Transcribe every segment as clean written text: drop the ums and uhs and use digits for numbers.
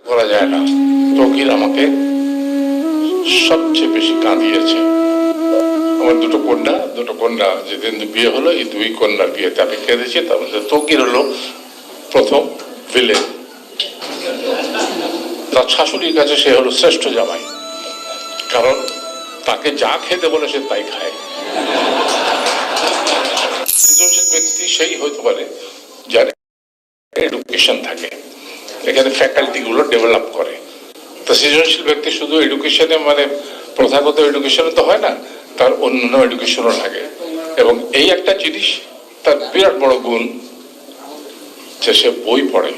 করা যায় না। তকির আমাকে সবচেয়ে বেশি কাঁদিয়েছে। আমার দুটো কন্যা যেদিন বিয়ে হলো, এই দুই কন্যার বিয়েতে আমি কেঁদেছি। তার মধ্যে তকির হলো প্রথম ভিলেন। তার শাশুড়ির কাছে সে হলো শ্রেষ্ঠ জামাই, কারণ তাকে যা খেতে বলে সে তাই খায়। সৃজনশীল ব্যক্তি সেই হতে পারে যার এডুকেশন থাকে, এখানে ফ্যাকাল্টি গুলো ডেভেলপ করে। তো সৃজনশীল ব্যক্তি শুধু এডুকেশনে, মানে প্রথাগত এডুকেশনে তো হয় না, তার অন্য এডুকেশনও লাগে। এবং এই একটা জিনিস তার বিরাট বড় গুণ যে সে বই পড়ে।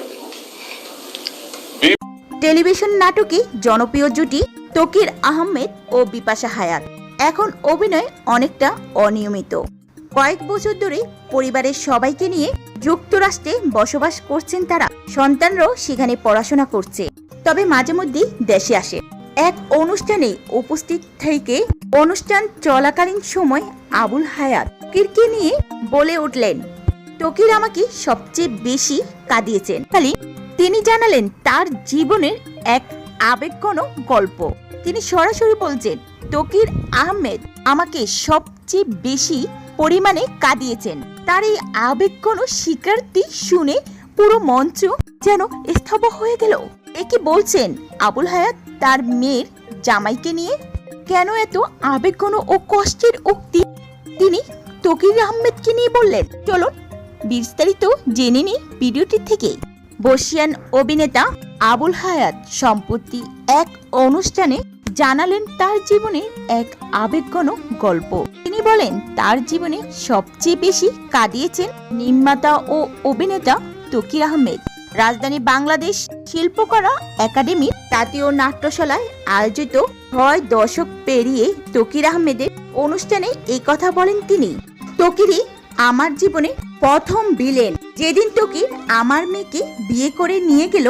টেলিভিশন নাটকে জনপ্রিয় জুটি তকির আহমেদ ও বিপাশা হায়াত এখন অভিনয় অনেকটা অনিয়মিত। কয়েক বছর ধরে পরিবারের সবাইকে নিয়ে যুক্তরাষ্ট্রে বসবাস করছেন তারা। সন্তানরাও সেখানে পড়াশোনা করছে, তবে মাঝে মধ্যেই দেশে আসে। এক অনুষ্ঠানে উপস্থিত থেকে অনুষ্ঠান চলাকালীন সময় আবুল হায়াত তকিরকে নিয়ে বলে উঠলেন, তকির আমাকে সবচেয়ে বেশি কাঁদিয়েছেন। খালি তিনি জানালেন তার জীবনের এক আবেগঘন গল্প। তিনি সরাসরি বলছেন, তকির আহমেদ আমাকে সবচেয়ে বেশি পরিমাণে কাঁদিয়েছেন। তার এই আবেগঘন স্বীকারটি শুনে পুরো মঞ্চ যেন স্তব্ধ হয়ে গেল। এ কি বলছেন আবুল হায়াত তার মেয়ের জামাইকে নিয়ে? কেন এত আবেগঘন ও কষ্টের উক্তি তিনি তকির আহমেদকে নিয়ে বললেন? চলুন বিস্তারিত জেনে নিই ভিডিওটি থেকে। বর্ষিয়ান অভিনেতা আবুল হায়াত সম্প্রতি এক অনুষ্ঠানে জানালেন তার জীবনের এক আবেগঘন গল্প। তিনি বলেন তার জীবনে সবচেয়ে বেশি কাঁদিয়েছেন নির্মাতা ও অভিনেতা তকির আহমেদ। রাজধানী বাংলাদেশ শিল্পকলা একাডেমির জাতীয় নাট্যশালায় আয়োজিত 6 দশক পেরিয়ে তকির আহমেদের অনুষ্ঠানে এই কথা বলেন তিনি। তকিরই আমার জীবনে প্রথম ভিলেন। যেদিন তকির আমার মেয়েকে বিয়ে করে নিয়ে গেল,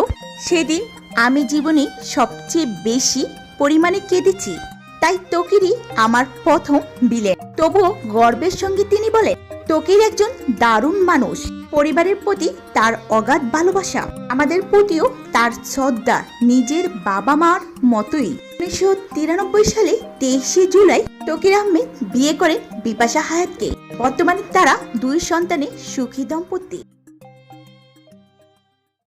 সেদিন আমি জীবনে সবচেয়ে বেশি পরিমাণে কেঁদেছি। তাই তকিরই আমার প্রথম ভিলেন। তবুও গর্বের সঙ্গে তিনি বলেন, তকির একজন দারুণ মানুষ। পরিবারের প্রতি তার অগাধ ভালোবাসা, আমাদের প্রতিও তার শ্রদ্ধা নিজের বাবা মার মতোই। 1993 সালে 23শে জুলাই তকির আহমেদ বিয়ে করেন বিপাশা হায়াতকে। বর্তমানে তারা 2 সন্তানের সুখী দম্পতি।